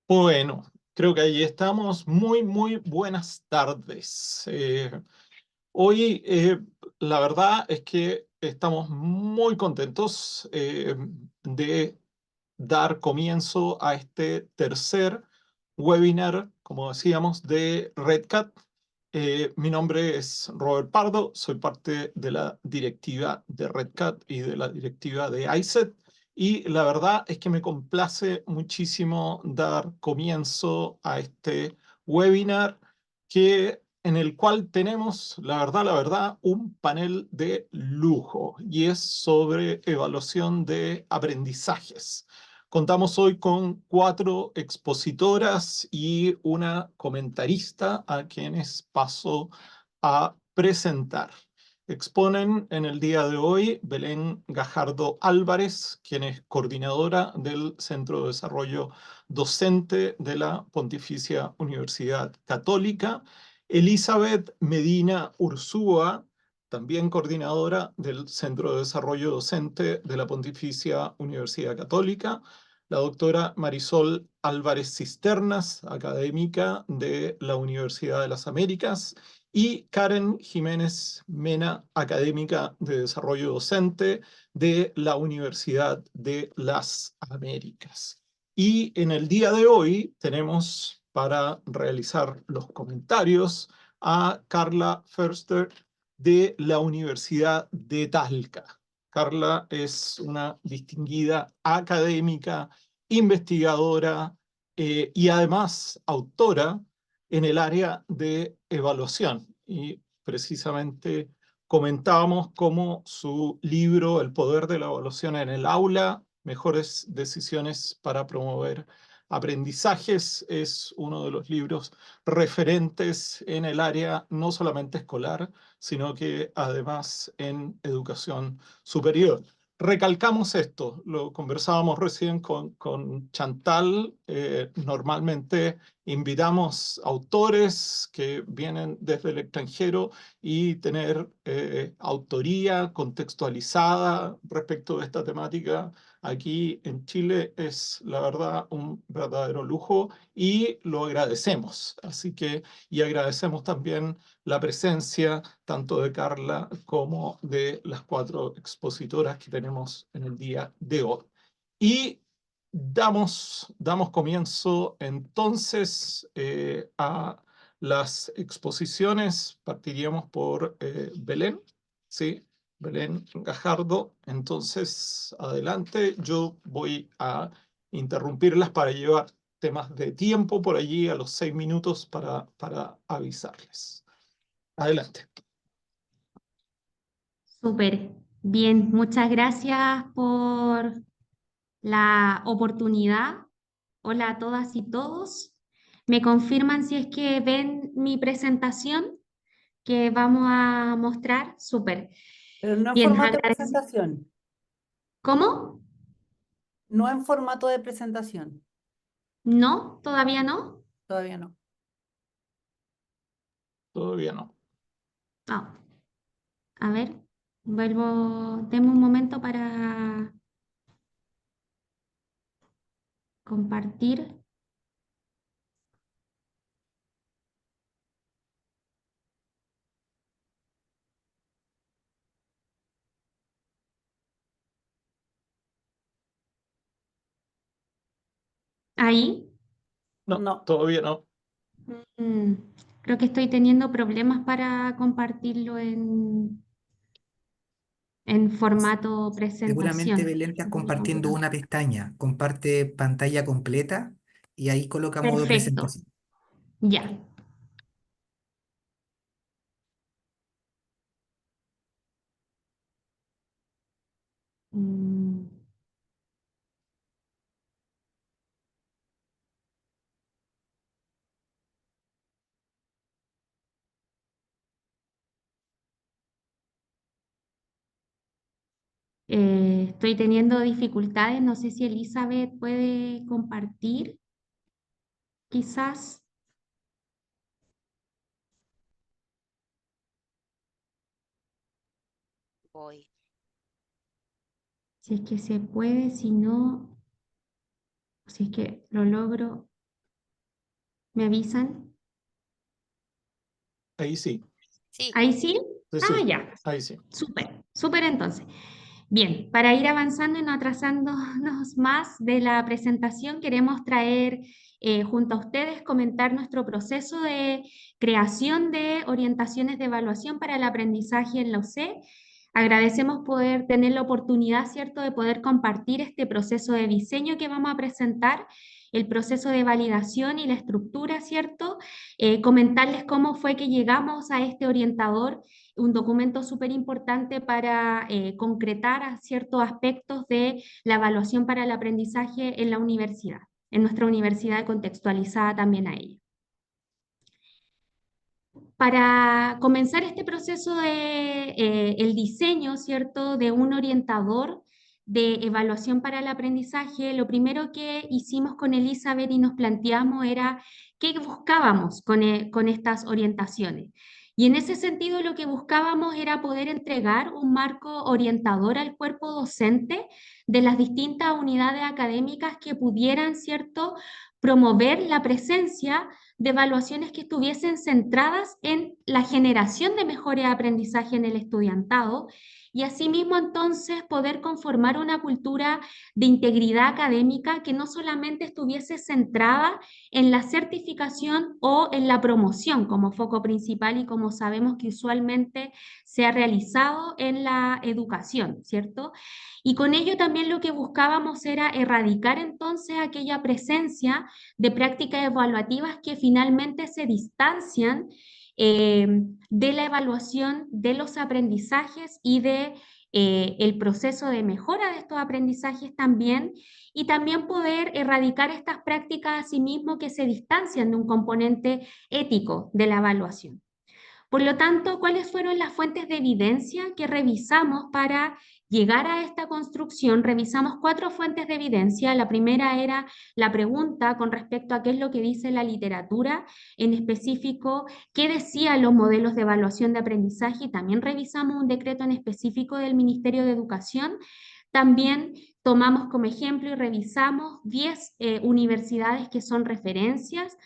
Bueno, creo que ahí estamos. Muy buenas tardes. Hoy, la verdad es que estamos muy contentos de dar comienzo a este tercer webinar, como decíamos, de Red Cat. Mi nombre es Robert Pardo, soy parte de la directiva de Red Cat y de la directiva de ICET. Y la verdad es que me complace muchísimo dar comienzo a este webinar en el cual tenemos, la verdad, un panel de lujo y es sobre evaluación de aprendizajes. Contamos hoy con 4 expositoras y una comentarista a quienes paso a presentar. Exponen en el día de hoy Belén Gajardo Álvarez, quien es coordinadora del Centro de Desarrollo Docente de la Pontificia Universidad Católica, Elizabeth Medina Urzúa, también coordinadora del Centro de Desarrollo Docente de la Pontificia Universidad Católica, la doctora Marisol Álvarez Cisternas, académica de la Universidad de las Américas, y Karen Jiménez Mena, académica de desarrollo docente de la Universidad de las Américas. Y en el día de hoy tenemos para realizar los comentarios a Carla Förster de la Universidad de Talca. Carla es una distinguida académica, investigadora y además autora en el área de evaluación. Y precisamente comentábamos cómo su libro El poder de la evaluación en el aula, mejores decisiones para promover aprendizajes, es uno de los libros referentes en el área no solamente escolar, sino que además en educación superior. Recalcamos esto, lo conversábamos recién con Chantal, normalmente invitamos autores que vienen desde el extranjero y tener autoría contextualizada respecto de esta temática aquí en Chile es la verdad un verdadero lujo y lo agradecemos. Así que, y agradecemos también la presencia tanto de Carla como de las 4 expositoras que tenemos en el día de hoy. Y damos comienzo entonces a las exposiciones. Partiríamos por Belén, ¿sí? Belén Gajardo. Entonces, adelante. Yo voy a interrumpirlas para llevar temas de tiempo por allí a los 6 minutos para avisarles. Adelante. Súper bien, muchas gracias por la oportunidad. Hola a todas y todos. ¿Me confirman si es que ven mi presentación que vamos a mostrar? Súper. Pero no en Bien, formato de presentación. ¿Cómo? No en formato de presentación. ¿No? ¿Todavía no? Todavía no. Todavía no. Ah, a ver, vuelvo, deme un momento para compartir. Ahí. No, No. todavía no. Mm, creo que estoy teniendo problemas para compartirlo en formato Seguramente presentación. Belén está compartiendo una pestaña. Comparte pantalla completa y ahí coloca modo Perfecto, presentación. ya. Mm, estoy teniendo dificultades, no sé si Elizabeth puede compartir, quizás. Voy. Si es que se puede, si no, si es que lo logro. ¿Me avisan? Ahí sí, Sí, ¿Ahí sí? sí, Ah, sí, ya. ahí sí. Súper, súper entonces. Bien, para ir avanzando y no atrasándonos más de la presentación, queremos traer junto a ustedes, comentar nuestro proceso de creación de orientaciones de evaluación para el aprendizaje en la UC. Agradecemos poder tener la oportunidad, ¿cierto?, de poder compartir este proceso de diseño que vamos a presentar, el proceso de validación y la estructura, ¿cierto? Comentarles cómo fue que llegamos a este orientador, un documento súper importante para concretar a ciertos aspectos de la evaluación para el aprendizaje en la universidad, en nuestra universidad contextualizada también a ella. Para comenzar este proceso de el diseño, ¿cierto?, de un orientador de evaluación para el aprendizaje, lo primero que hicimos con Elizabeth y nos planteamos era qué buscábamos con estas orientaciones. Y en ese sentido lo que buscábamos era poder entregar un marco orientador al cuerpo docente de las distintas unidades académicas que pudieran, ¿cierto?, promover la presencia de evaluaciones que estuviesen centradas en la generación de mejores aprendizaje en el estudiantado y asimismo entonces poder conformar una cultura de integridad académica que no solamente estuviese centrada en la certificación o en la promoción como foco principal y como sabemos que usualmente se ha realizado en la educación, ¿cierto? Y con ello también lo que buscábamos era erradicar entonces aquella presencia de prácticas evaluativas que finalmente se distancian de la evaluación de los aprendizajes y de el proceso de mejora de estos aprendizajes también, y también poder erradicar estas prácticas asimismo que se distancian de un componente ético de la evaluación. Por lo tanto, ¿cuáles fueron las fuentes de evidencia que revisamos para llegar a esta construcción? Revisamos 4 fuentes de evidencia. La primera era la pregunta con respecto a qué es lo que dice la literatura, en específico, qué decían los modelos de evaluación de aprendizaje, y también revisamos un decreto en específico del Ministerio de Educación. También tomamos como ejemplo y revisamos 10 universidades que son referentes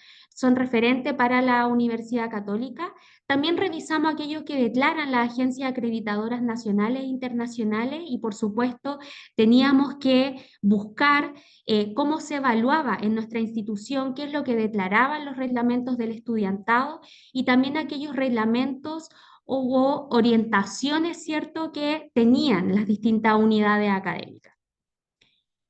para la Universidad Católica. También revisamos aquellos que declaran las agencias acreditadoras nacionales e internacionales y por supuesto teníamos que buscar cómo se evaluaba en nuestra institución, qué es lo que declaraban los reglamentos del estudiantado y también aquellos reglamentos o orientaciones, ¿cierto?, que tenían las distintas unidades académicas.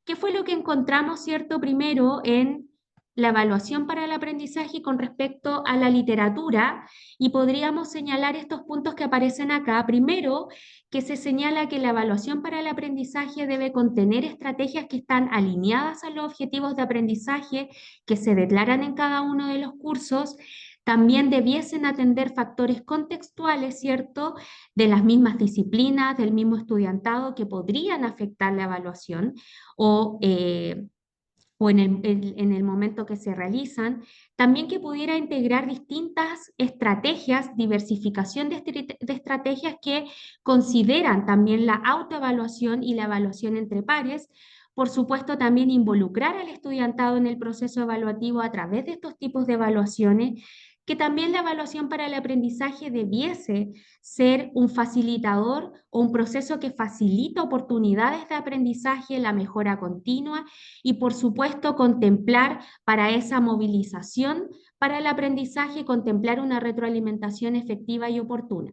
¿Qué fue lo que encontramos, cierto, primero en la evaluación para el aprendizaje con respecto a la literatura? Y podríamos señalar estos puntos que aparecen acá. Primero, que se señala que la evaluación para el aprendizaje debe contener estrategias que están alineadas a los objetivos de aprendizaje que se declaran en cada uno de los cursos. También debiesen atender factores contextuales, ¿cierto?, de las mismas disciplinas, del mismo estudiantado que podrían afectar la evaluación o en el momento que se realizan. También que pudiera integrar distintas estrategias, diversificación de estrategias que consideran también la autoevaluación y la evaluación entre pares. Por supuesto, también involucrar al estudiantado en el proceso evaluativo a través de estos tipos de evaluaciones, que también la evaluación para el aprendizaje debiese ser un facilitador o un proceso que facilita oportunidades de aprendizaje, la mejora continua y por supuesto contemplar para esa movilización para el aprendizaje, contemplar una retroalimentación efectiva y oportuna.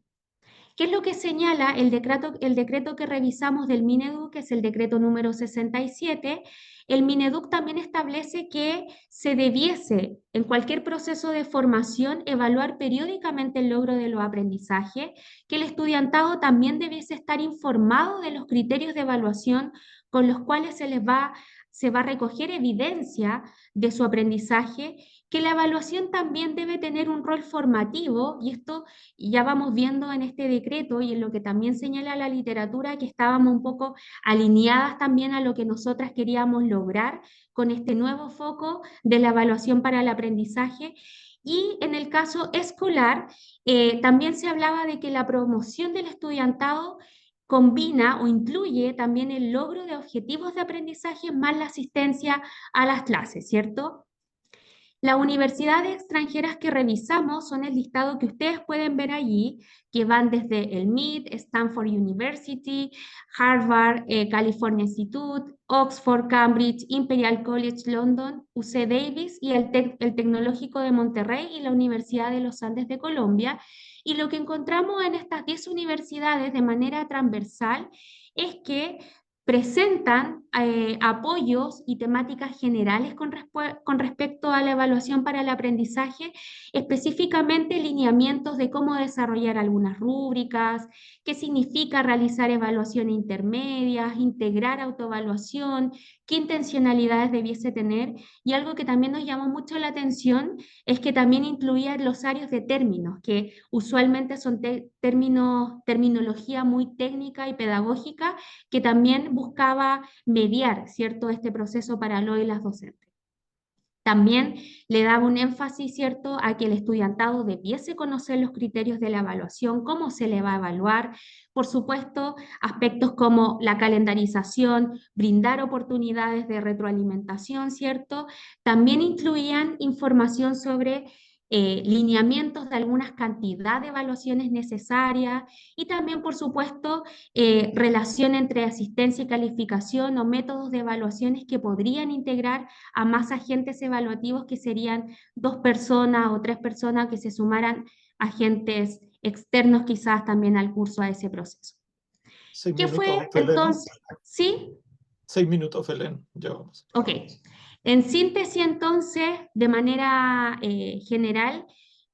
¿Qué es lo que señala el decreto que revisamos del Mineduc, que es el decreto número 67? El Mineduc también establece que se debiese, en cualquier proceso de formación, evaluar periódicamente el logro de los aprendizajes, que el estudiantado también debiese estar informado de los criterios de evaluación con los cuales se va a recoger evidencia de su aprendizaje, que la evaluación también debe tener un rol formativo, y esto ya vamos viendo en este decreto y en lo que también señala la literatura, que estábamos un poco alineadas también a lo que nosotras queríamos lograr con este nuevo foco de la evaluación para el aprendizaje. Y en el caso escolar, también se hablaba de que la promoción del estudiantado combina o incluye también el logro de objetivos de aprendizaje más la asistencia a las clases, ¿cierto? Las universidades extranjeras que revisamos son el listado que ustedes pueden ver allí, que van desde el MIT, Stanford University, Harvard, California Institute, Oxford, Cambridge, Imperial College London, UC Davis y el Tecnológico de Monterrey y la Universidad de los Andes de Colombia. Y lo que encontramos en estas 10 universidades de manera transversal es que presentan apoyos y temáticas generales con respecto a la evaluación para el aprendizaje, específicamente lineamientos de cómo desarrollar algunas rúbricas, qué significa realizar evaluaciones intermedias, integrar autoevaluación, qué intencionalidades debiese tener, y algo que también nos llamó mucho la atención es que también incluía glosarios de términos, que usualmente son terminología muy técnica y pedagógica, que también buscaba mediar, ¿cierto?, este proceso para lo y las docentes. También le daba un énfasis, ¿cierto?, a que el estudiantado debiese conocer los criterios de la evaluación, cómo se le va a evaluar, por supuesto, aspectos como la calendarización, brindar oportunidades de retroalimentación, ¿cierto? También incluían información sobre lineamientos de algunas cantidad de evaluaciones necesarias y también, por supuesto, relación entre asistencia y calificación o métodos de evaluaciones que podrían integrar a más agentes evaluativos, que serían 2 personas o 3 personas que se sumaran, agentes externos quizás también al curso, a ese proceso. 6 ¿Qué fue minutos, Belén. entonces? ¿Sí? 6 minutos, Belén. Llevamos. Ok. En síntesis, entonces, de manera general,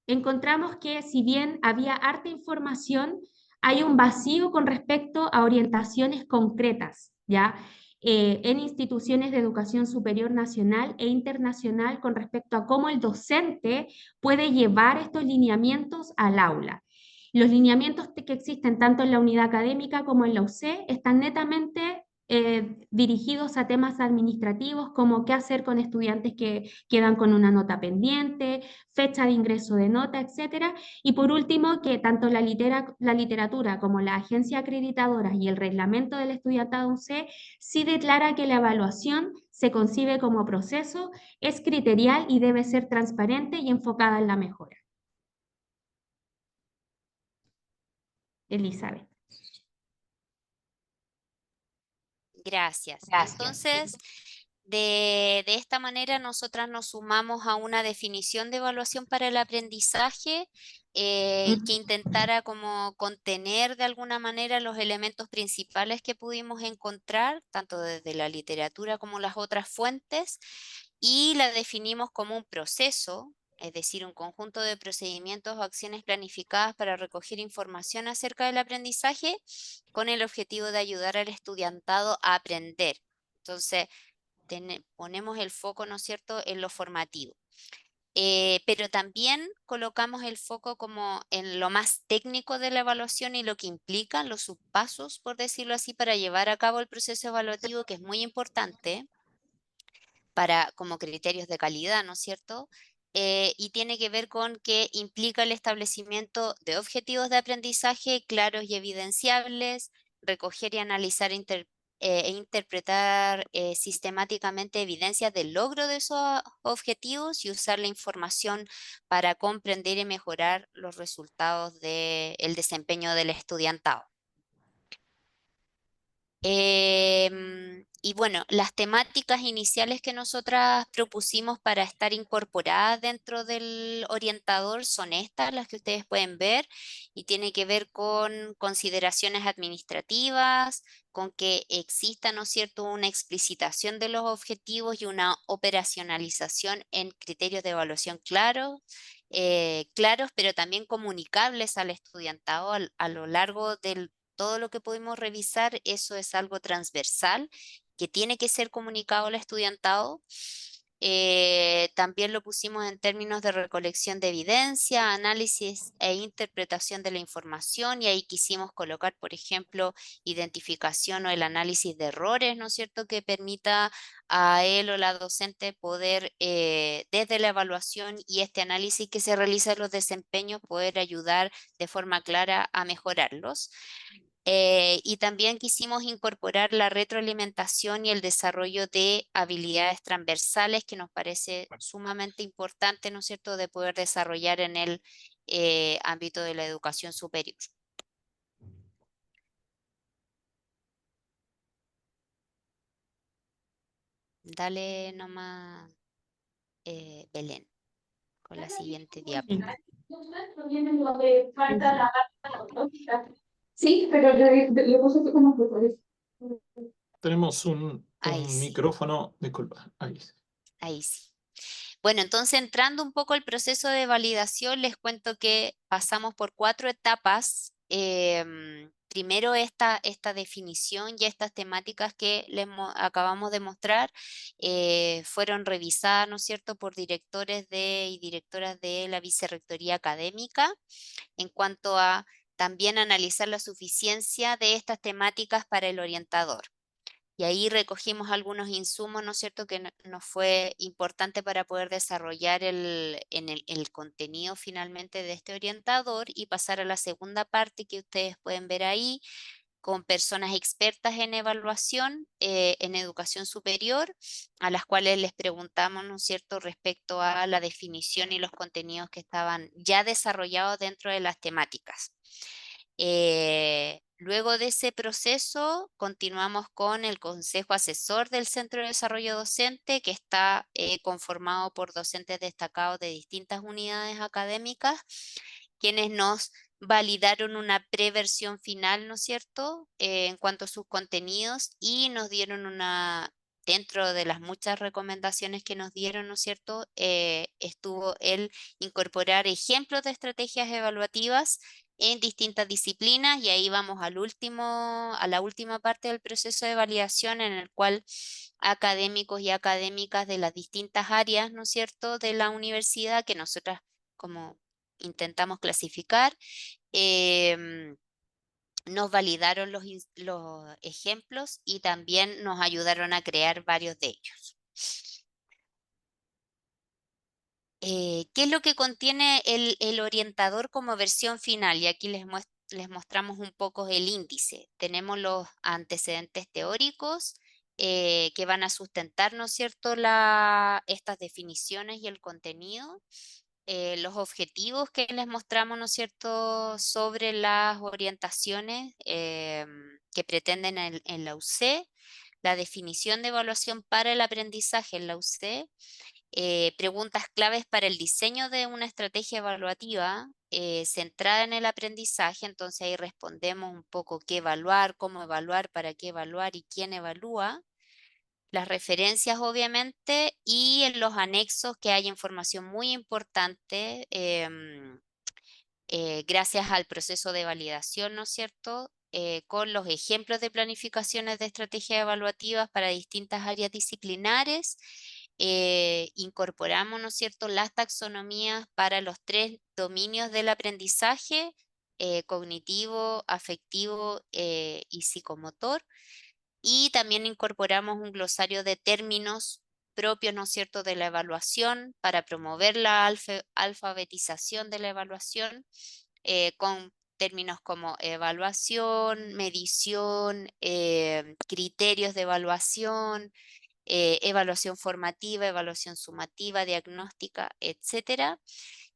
encontramos que si bien había harta información, hay un vacío con respecto a orientaciones concretas, ¿ya? En instituciones de educación superior nacional e internacional con respecto a cómo el docente puede llevar estos lineamientos al aula. Los lineamientos que existen tanto en la unidad académica como en la UC están netamente dirigidos a temas administrativos como qué hacer con estudiantes que quedan con una nota pendiente, fecha de ingreso de nota, etcétera. Y por último, que tanto la literatura como la agencia acreditadora y el reglamento del estudiantado UC sí declara que la evaluación se concibe como proceso, es criterial y debe ser transparente y enfocada en la mejora. Elizabeth. Gracias. Entonces, de esta manera nosotras nos sumamos a una definición de evaluación para el aprendizaje que intentara como contener de alguna manera los elementos principales que pudimos encontrar, tanto desde la literatura como las otras fuentes, y la definimos como un proceso, es decir, un conjunto de procedimientos o acciones planificadas para recoger información acerca del aprendizaje con el objetivo de ayudar al estudiantado a aprender. Entonces, ponemos el foco, ¿no es cierto?, en lo formativo. Pero también colocamos el foco como en lo más técnico de la evaluación y lo que implican los subpasos, por decirlo así, para llevar a cabo el proceso evaluativo, que es muy importante para, como criterios de calidad, ¿no es cierto? Y tiene que ver con que implica el establecimiento de objetivos de aprendizaje claros y evidenciables, recoger y analizar e interpretar sistemáticamente evidencias del logro de esos objetivos y usar la información para comprender y mejorar los resultados del desempeño del estudiantado. Y bueno, las temáticas iniciales que nosotras propusimos para estar incorporadas dentro del orientador son estas, las que ustedes pueden ver, y tiene que ver con consideraciones administrativas, con que exista, ¿no es cierto?, una explicitación de los objetivos y una operacionalización en criterios de evaluación claros, pero también comunicables al estudiantado a lo largo del todo lo que pudimos revisar. Eso es algo transversal que tiene que ser comunicado al estudiantado. También lo pusimos en términos de recolección de evidencia, análisis e interpretación de la información, y ahí quisimos colocar, por ejemplo, identificación o el análisis de errores, ¿no es cierto?, que permita a él o la docente poder, desde la evaluación y este análisis que se realiza en los desempeños, poder ayudar de forma clara a mejorarlos. Y también quisimos incorporar la retroalimentación y el desarrollo de habilidades transversales que nos parece sumamente importante, ¿no es cierto?, de poder desarrollar en el ámbito de la educación superior. Dale nomás, Belén, con la siguiente diapo. Sí, pero le puse como que Tenemos un Ahí sí. micrófono, disculpa, ahí. Ahí sí. Bueno, entonces entrando un poco al proceso de validación, les cuento que pasamos por 4 etapas. Primero esta definición y estas temáticas que acabamos de mostrar fueron revisadas, ¿no es cierto?, por directores y directoras de la Vicerrectoría Académica en cuanto a también analizar la suficiencia de estas temáticas para el orientador. Y ahí recogimos algunos insumos, ¿no es cierto?, que nos fue importante para poder desarrollar el contenido finalmente de este orientador y pasar a la segunda parte que ustedes pueden ver ahí, con personas expertas en evaluación, en educación superior, a las cuales les preguntamos, ¿no es cierto?, respecto a la definición y los contenidos que estaban ya desarrollados dentro de las temáticas. Luego de ese proceso, continuamos con el Consejo Asesor del Centro de Desarrollo Docente, que está conformado por docentes destacados de distintas unidades académicas, quienes nos validaron una preversión final, ¿no es cierto?, en cuanto a sus contenidos y nos dieron dentro de las muchas recomendaciones que nos dieron, ¿no es cierto?, estuvo el incorporar ejemplos de estrategias evaluativas en distintas disciplinas y ahí vamos a la última parte del proceso de validación en el cual académicos y académicas de las distintas áreas, ¿no es cierto?, de la universidad que nosotras como intentamos clasificar, nos validaron los ejemplos y también nos ayudaron a crear varios de ellos. ¿Qué es lo que contiene el orientador como versión final? Y aquí les mostramos un poco el índice. Tenemos los antecedentes teóricos que van a sustentar, ¿no es cierto?, estas definiciones y el contenido. Los objetivos que les mostramos, ¿no es cierto?, sobre las orientaciones que pretenden en la UC, la definición de evaluación para el aprendizaje en la UC, preguntas claves para el diseño de una estrategia evaluativa centrada en el aprendizaje. Entonces ahí respondemos un poco qué evaluar, cómo evaluar, para qué evaluar y quién evalúa. Las referencias obviamente y en los anexos que hay información muy importante gracias al proceso de validación, ¿no es cierto?, con los ejemplos de planificaciones de estrategias evaluativas para distintas áreas disciplinares. Incorporamos, ¿no es cierto?, las taxonomías para los 3 dominios del aprendizaje, cognitivo, afectivo y psicomotor. Y también incorporamos un glosario de términos propios, ¿no es cierto?, de la evaluación para promover la alfabetización de la evaluación con términos como evaluación, medición, criterios de evaluación, evaluación formativa, evaluación sumativa, diagnóstica, etcétera.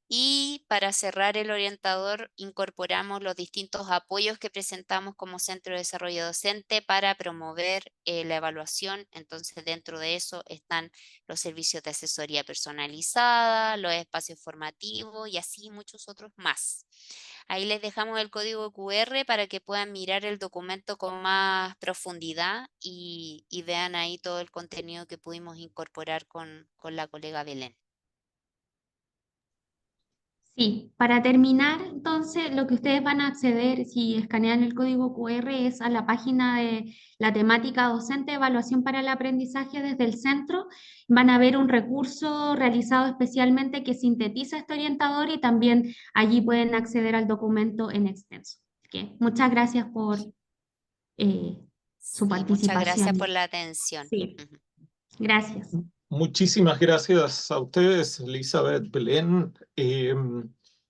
Y para cerrar el orientador, incorporamos los distintos apoyos que presentamos como Centro de Desarrollo Docente para promover la evaluación. Entonces, dentro de eso están los servicios de asesoría personalizada, los espacios formativos y así muchos otros más. Ahí les dejamos el código QR para que puedan mirar el documento con más profundidad y vean ahí todo el contenido que pudimos incorporar con la colega Belén. Sí, para terminar, entonces, lo que ustedes van a acceder si escanean el código QR es a la página de la temática docente evaluación para el aprendizaje desde el centro. Van a ver un recurso realizado especialmente que sintetiza este orientador y también allí pueden acceder al documento en extenso. Así que muchas gracias por su Sí, muchas gracias participación. por la atención. Sí, gracias. Muchísimas gracias a ustedes, Elizabeth, Belén.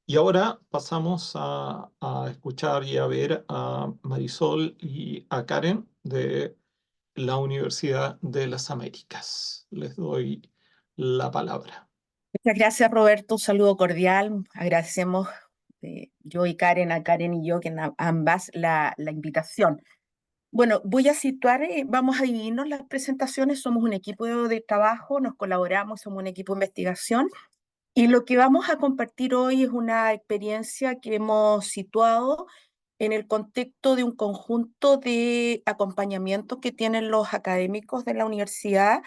Y ahora pasamos a escuchar y a ver a Marisol y a Karen de la Universidad de las Américas. Les doy la palabra. Muchas gracias, Roberto. Un saludo cordial. Agradecemos yo y Karen, a Karen y yo, que ambas la invitación. Bueno, voy a situar, vamos a dividirnos las presentaciones. Somos un equipo de trabajo, nos colaboramos, somos un equipo de investigación. Y lo que vamos a compartir hoy es una experiencia que hemos situado en el contexto de un conjunto de acompañamientos que tienen los académicos de la universidad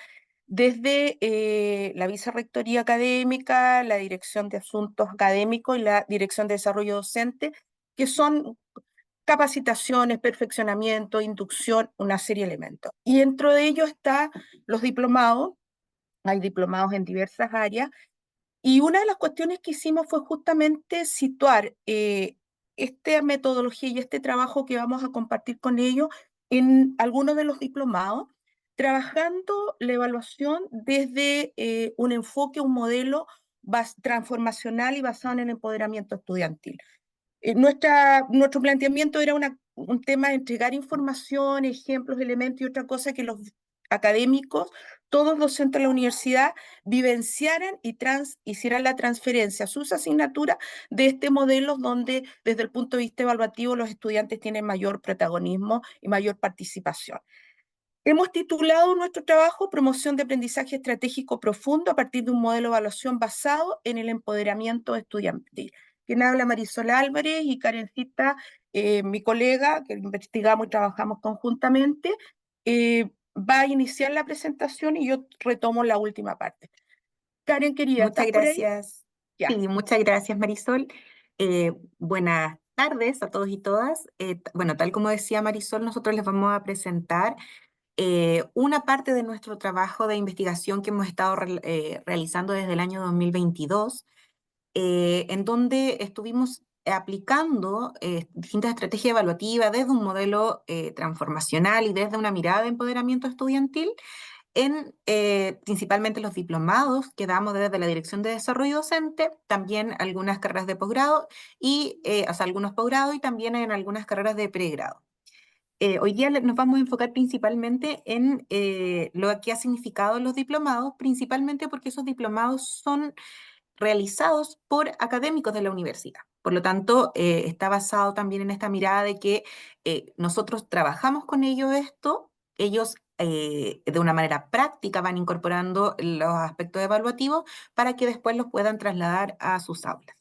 desde la Vicerrectoría Académica, la Dirección de Asuntos Académicos y la Dirección de Desarrollo Docente, que son capacitaciones, perfeccionamiento, inducción, una serie de elementos. Y dentro de ellos están los diplomados, hay diplomados en diversas áreas, y una de las cuestiones que hicimos fue justamente situar esta metodología y este trabajo que vamos a compartir con ellos en algunos de los diplomados, trabajando la evaluación desde un enfoque, un modelo transformacional y basado en el empoderamiento estudiantil. Nuestro planteamiento era un tema de entregar información, ejemplos, elementos y otra cosa que los académicos, todos docentes de la universidad, vivenciaran y hicieran la transferencia a sus asignaturas de este modelo donde desde el punto de vista evaluativo los estudiantes tienen mayor protagonismo y mayor participación. Hemos titulado nuestro trabajo Promoción de Aprendizaje Estratégico Profundo a partir de un modelo de evaluación basado en el empoderamiento estudiantil. Quien habla, Marisol Álvarez, y Karencita, mi colega, que investigamos y trabajamos conjuntamente, va a iniciar la presentación y yo retomo la última parte. Karen, querida, Muchas ¿estás por ahí? gracias. Ya. Sí, muchas gracias, Marisol. Buenas tardes a todos y todas. Bueno, tal como decía Marisol, nosotros les vamos a presentar una parte de nuestro trabajo de investigación que hemos estado realizando desde el año 2022, en donde estuvimos aplicando distintas estrategias evaluativas desde un modelo transformacional y desde una mirada de empoderamiento estudiantil en principalmente los diplomados que damos desde la Dirección de Desarrollo Docente, también algunas carreras de posgrado, o sea, algunos posgrados y también en algunas carreras de pregrado. Hoy día nos vamos a enfocar principalmente en lo que ha significado los diplomados, principalmente porque esos diplomados son realizados por académicos de la universidad. Por lo tanto, está basado también en esta mirada de que nosotros trabajamos con ellos ellos de una manera práctica van incorporando los aspectos evaluativos para que después los puedan trasladar a sus aulas.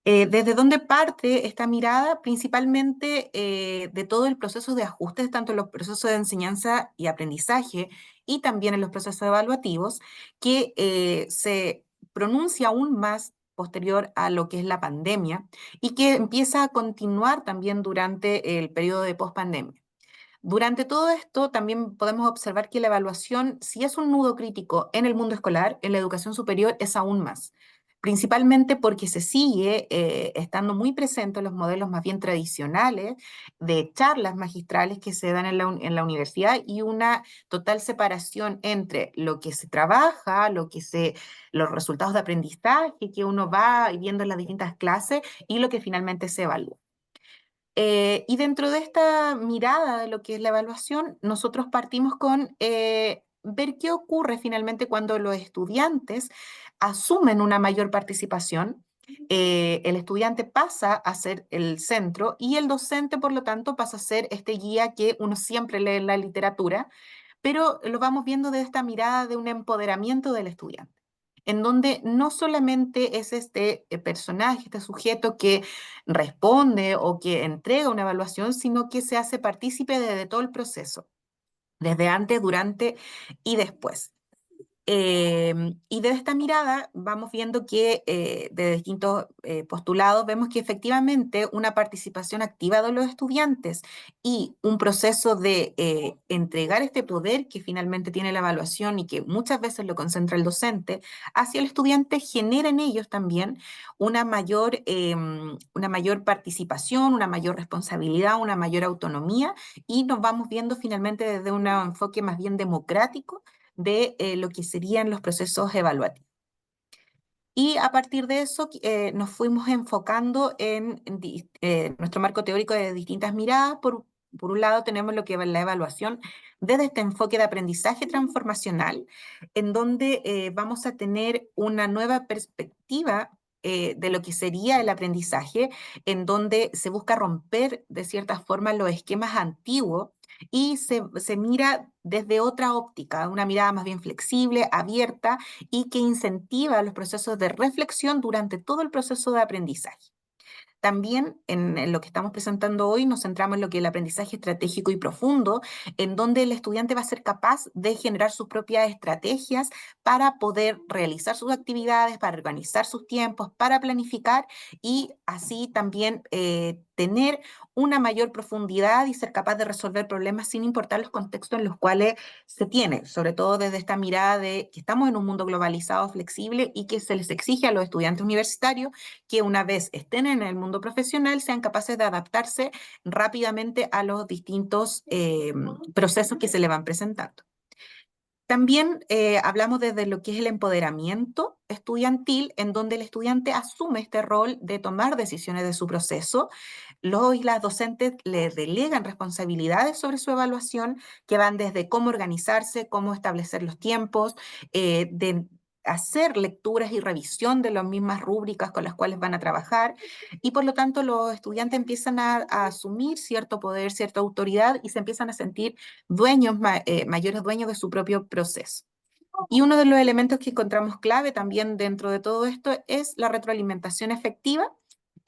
¿Desde dónde parte esta mirada? Principalmente de todo el proceso de ajustes, tanto en los procesos de enseñanza y aprendizaje y también en los procesos evaluativos, que se pronuncia aún más posterior a lo que es la pandemia y que empieza a continuar también durante el periodo de pospandemia. Durante todo esto también podemos observar que la evaluación, si es un nudo crítico en el mundo escolar, en la educación superior es aún más, principalmente porque se sigue estando muy presente en los modelos más bien tradicionales de charlas magistrales que se dan en la universidad y una total separación entre lo que se trabaja, los resultados de aprendizaje que uno va viendo en las distintas clases y lo que finalmente se evalúa. Y dentro de esta mirada de lo que es la evaluación, nosotros partimos con ver qué ocurre finalmente cuando los estudiantes asumen una mayor participación. El estudiante pasa a ser el centro y el docente, por lo tanto, pasa a ser este guía que uno siempre lee en la literatura, pero lo vamos viendo de esta mirada de un empoderamiento del estudiante, en donde no solamente es este personaje, este sujeto que responde o que entrega una evaluación, sino que se hace partícipe de todo el proceso, desde antes, durante y después. Y de esta mirada vamos viendo que de distintos postulados vemos que efectivamente una participación activa de los estudiantes y un proceso de entregar este poder que finalmente tiene la evaluación y que muchas veces lo concentra el docente hacia el estudiante genera en ellos también una mayor participación, una mayor responsabilidad, una mayor autonomía y nos vamos viendo finalmente desde un enfoque más bien democrático de lo que serían los procesos evaluativos. Y a partir de eso nos fuimos enfocando en nuestro marco teórico de distintas miradas. Por un lado tenemos lo que es la evaluación desde este enfoque de aprendizaje transformacional, en donde vamos a tener una nueva perspectiva de lo que sería el aprendizaje, en donde se busca romper de cierta forma los esquemas antiguos y se mira desde otra óptica, una mirada más bien flexible, abierta y que incentiva los procesos de reflexión durante todo el proceso de aprendizaje. También en lo que estamos presentando hoy nos centramos en lo que es el aprendizaje estratégico y profundo, en donde el estudiante va a ser capaz de generar sus propias estrategias para poder realizar sus actividades, para organizar sus tiempos, para planificar y así también tener una mayor profundidad y ser capaz de resolver problemas sin importar los contextos en los cuales se tiene, sobre todo desde esta mirada de que estamos en un mundo globalizado, flexible y que se les exige a los estudiantes universitarios que una vez estén en el mundo profesional sean capaces de adaptarse rápidamente a los distintos procesos que se le van presentando. También hablamos desde lo que es el empoderamiento estudiantil, en donde el estudiante asume este rol de tomar decisiones de su proceso. Los y las docentes le delegan responsabilidades sobre su evaluación, que van desde cómo organizarse, cómo establecer los tiempos, de hacer lecturas y revisión de las mismas rúbricas con las cuales van a trabajar, y por lo tanto los estudiantes empiezan a asumir cierto poder, cierta autoridad, y se empiezan a sentir mayores dueños de su propio proceso. Y uno de los elementos que encontramos clave también dentro de todo esto es la retroalimentación efectiva,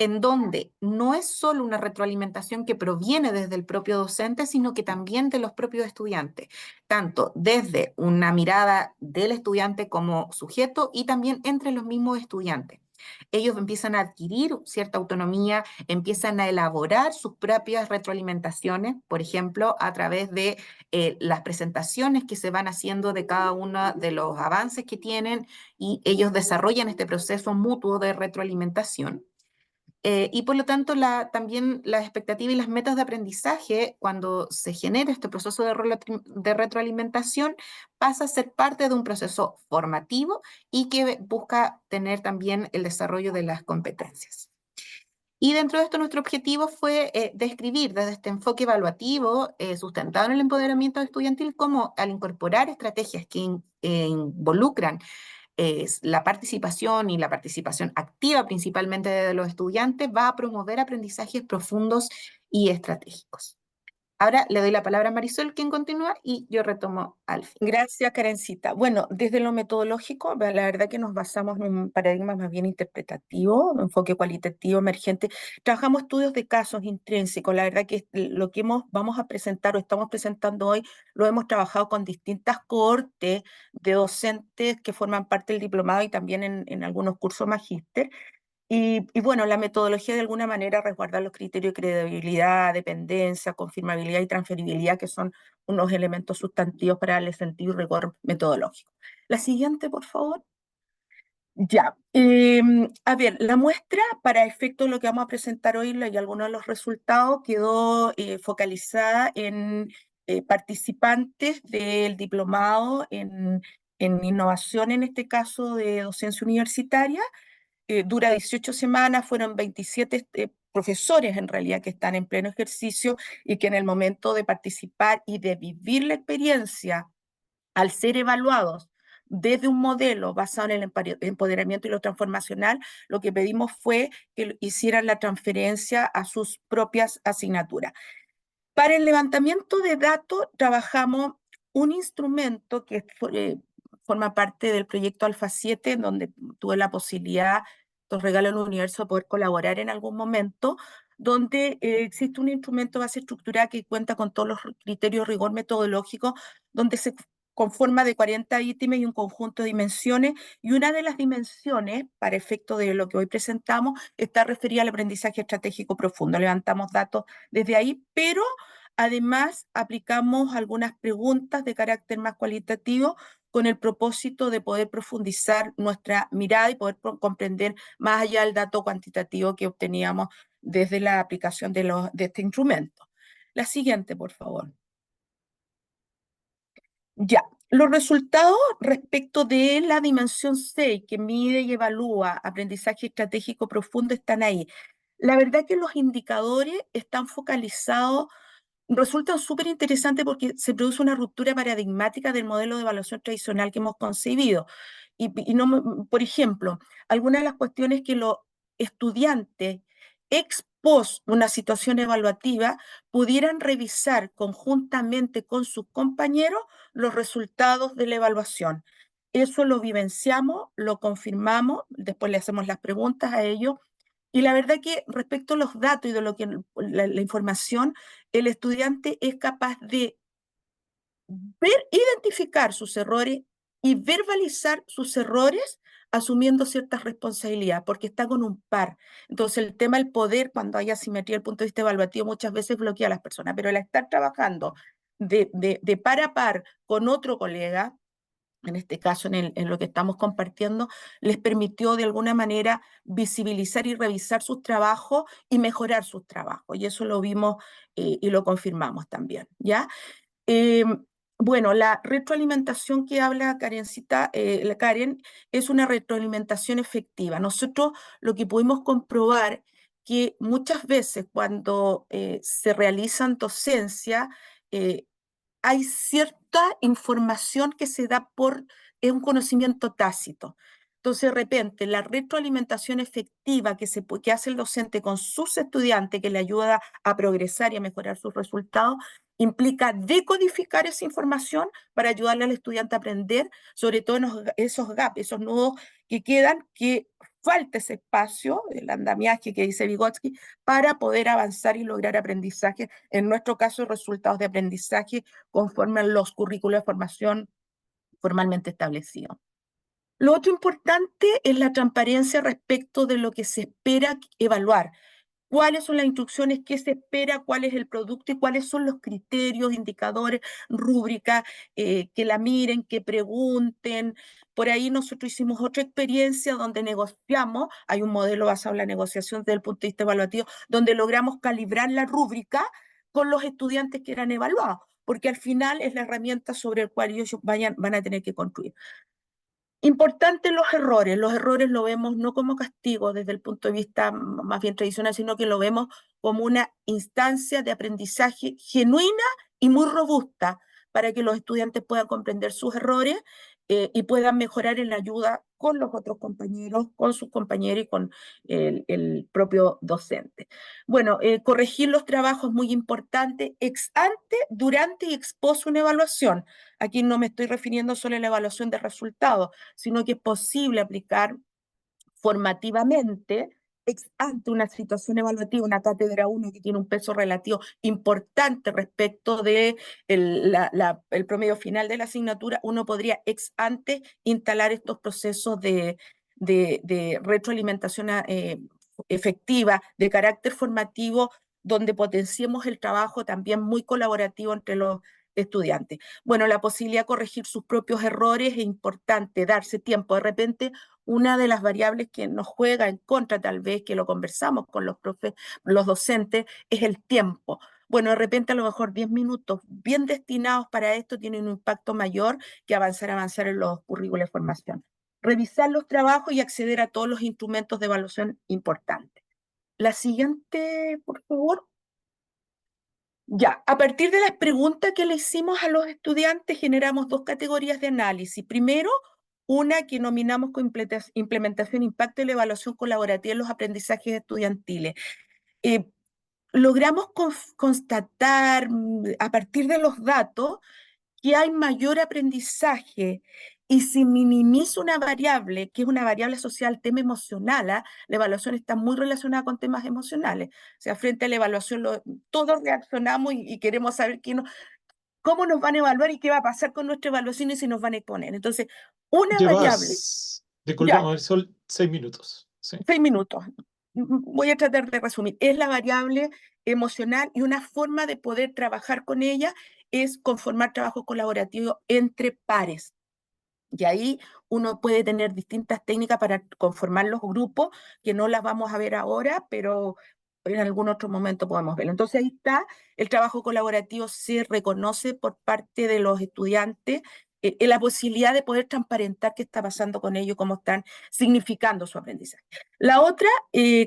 en donde no es solo una retroalimentación que proviene desde el propio docente, sino que también de los propios estudiantes, tanto desde una mirada del estudiante como sujeto y también entre los mismos estudiantes. Ellos empiezan a adquirir cierta autonomía, empiezan a elaborar sus propias retroalimentaciones, por ejemplo, a través de las presentaciones que se van haciendo de cada uno de los avances que tienen, y ellos desarrollan este proceso mutuo de retroalimentación. Y por lo tanto, también las expectativas y las metas de aprendizaje, cuando se genera este proceso de retroalimentación, pasa a ser parte de un proceso formativo y que busca tener también el desarrollo de las competencias. Y dentro de esto nuestro objetivo fue describir desde este enfoque evaluativo sustentado en el empoderamiento estudiantil, cómo al incorporar estrategias que involucran la participación y la participación activa principalmente de los estudiantes va a promover aprendizajes profundos y estratégicos. Ahora le doy la palabra a Marisol, quien continúa, y yo retomo al fin. Gracias, Karencita. Bueno, desde lo metodológico, la verdad que nos basamos en un paradigma más bien interpretativo, un enfoque cualitativo emergente. Trabajamos estudios de casos intrínsecos. La verdad que lo que vamos a presentar o estamos presentando hoy lo hemos trabajado con distintas cohortes de docentes que forman parte del diplomado y también en algunos cursos magíster. Y bueno, la metodología de alguna manera resguarda los criterios de credibilidad, dependencia, confirmabilidad y transferibilidad, que son unos elementos sustantivos para darle sentido y rigor metodológico. La siguiente, por favor. Ya. A ver, la muestra, para efecto de lo que vamos a presentar hoy y algunos de los resultados, quedó focalizada en participantes del diplomado en innovación, en este caso de docencia universitaria. Dura 18 semanas, fueron 27 profesores en realidad que están en pleno ejercicio y que en el momento de participar y de vivir la experiencia, al ser evaluados desde un modelo basado en el empoderamiento y lo transformacional, lo que pedimos fue que hicieran la transferencia a sus propias asignaturas. Para el levantamiento de datos trabajamos un instrumento que forma parte del proyecto Alfa 7, en donde tuve la posibilidad, los regalos del universo, de poder colaborar en algún momento, donde existe un instrumento de base estructurada que cuenta con todos los criterios de rigor metodológico, donde se conforma de 40 ítems y un conjunto de dimensiones, y una de las dimensiones, para efecto de lo que hoy presentamos, está referida al aprendizaje estratégico profundo. Levantamos datos desde ahí, pero además aplicamos algunas preguntas de carácter más cualitativo con el propósito de poder profundizar nuestra mirada y poder comprender más allá del dato cuantitativo que obteníamos desde la aplicación de este instrumento. La siguiente, por favor. Ya, Los resultados respecto de la dimensión 6, que mide y evalúa aprendizaje estratégico profundo, están ahí. La verdad que los indicadores están focalizados, resultan súper interesantes porque se produce una ruptura paradigmática del modelo de evaluación tradicional que hemos concebido. Y no, por ejemplo, algunas de las cuestiones que los estudiantes ex post una situación evaluativa pudieran revisar conjuntamente con sus compañeros los resultados de la evaluación. Eso lo vivenciamos, lo confirmamos, después le hacemos las preguntas a ellos. Y la verdad que respecto a los datos y de lo que la información, el estudiante es capaz de identificar sus errores y verbalizar sus errores asumiendo ciertas responsabilidades, porque está con un par. Entonces, el tema del poder, cuando hay asimetría desde el punto de vista evaluativo, muchas veces bloquea a las personas, pero al estar trabajando de par a par con otro colega, en este caso en lo que estamos compartiendo, les permitió de alguna manera visibilizar y revisar sus trabajos y mejorar sus trabajos. Y eso lo vimos y lo confirmamos también, ¿ya? Eh, bueno, la retroalimentación que habla Karencita, la Karen, es una retroalimentación efectiva. Nosotros lo que pudimos comprobar que muchas veces cuando se realizan docencia, hay cierta información que se da es un conocimiento tácito. Entonces, de repente, la retroalimentación efectiva que hace el docente con sus estudiantes, que le ayuda a progresar y a mejorar sus resultados, implica decodificar esa información para ayudarle al estudiante a aprender, sobre todo en esos gaps, esos nudos que quedan, que falta ese espacio, el andamiaje que dice Vygotsky, para poder avanzar y lograr aprendizaje, en nuestro caso, resultados de aprendizaje conforme a los currículos de formación formalmente establecidos. Lo otro importante es la transparencia respecto de lo que se espera evaluar. ¿Cuáles son las instrucciones? ¿Qué se espera? ¿Cuál es el producto? ¿Y cuáles son los criterios, indicadores, rúbricas? Que la miren, que pregunten. Por ahí nosotros hicimos otra experiencia donde negociamos, hay un modelo basado en la negociación desde el punto de vista evaluativo, donde logramos calibrar la rúbrica con los estudiantes que eran evaluados, porque al final es la herramienta sobre la cual ellos van a tener que construir. Importante los errores lo vemos no como castigo desde el punto de vista más bien tradicional, sino que lo vemos como una instancia de aprendizaje genuina y muy robusta para que los estudiantes puedan comprender sus errores y puedan mejorar en la ayuda con los otros compañeros, con sus compañeros y con el propio docente. Bueno, corregir los trabajos es muy importante, ex ante, durante y ex post una evaluación. Aquí no me estoy refiriendo solo a la evaluación de resultados, sino que es posible aplicar formativamente ex ante una situación evaluativa, una cátedra 1 que tiene un peso relativo importante respecto de el promedio final de la asignatura, uno podría ex ante instalar estos procesos de retroalimentación efectiva, de carácter formativo, donde potenciemos el trabajo también muy colaborativo entre los estudiantes. Bueno, la posibilidad de corregir sus propios errores es importante, darse tiempo. De repente, una de las variables que nos juega en contra, tal vez, que lo conversamos con los docentes, es el tiempo. Bueno, de repente a lo mejor 10 minutos bien destinados para esto tienen un impacto mayor que avanzar en los currículos de formación. Revisar los trabajos y acceder a todos los instrumentos de evaluación importantes. La siguiente, por favor. Ya, a partir de las preguntas que le hicimos a los estudiantes, generamos dos categorías de análisis. Primero, una que nominamos con implementación, impacto y la evaluación colaborativa en los aprendizajes estudiantiles. Logramos constatar a partir de los datos que hay mayor aprendizaje y si minimiza una variable, que es una variable asociada al tema emocional, la evaluación está muy relacionada con temas emocionales. O sea, frente a la evaluación, todos reaccionamos y queremos saber cómo nos van a evaluar y qué va a pasar con nuestra evaluación y si nos van a exponer. Entonces, una variable. Disculpa, Ya, Marisol, 6 minutos. Sí. 6 minutos. Voy a tratar de resumir. Es la variable emocional y una forma de poder trabajar con ella es conformar trabajo colaborativo entre pares. Y ahí uno puede tener distintas técnicas para conformar los grupos, que no las vamos a ver ahora, pero en algún otro momento podemos verlo. Entonces ahí está, el trabajo colaborativo se reconoce por parte de los estudiantes la posibilidad de poder transparentar qué está pasando con ellos, cómo están significando su aprendizaje. La otra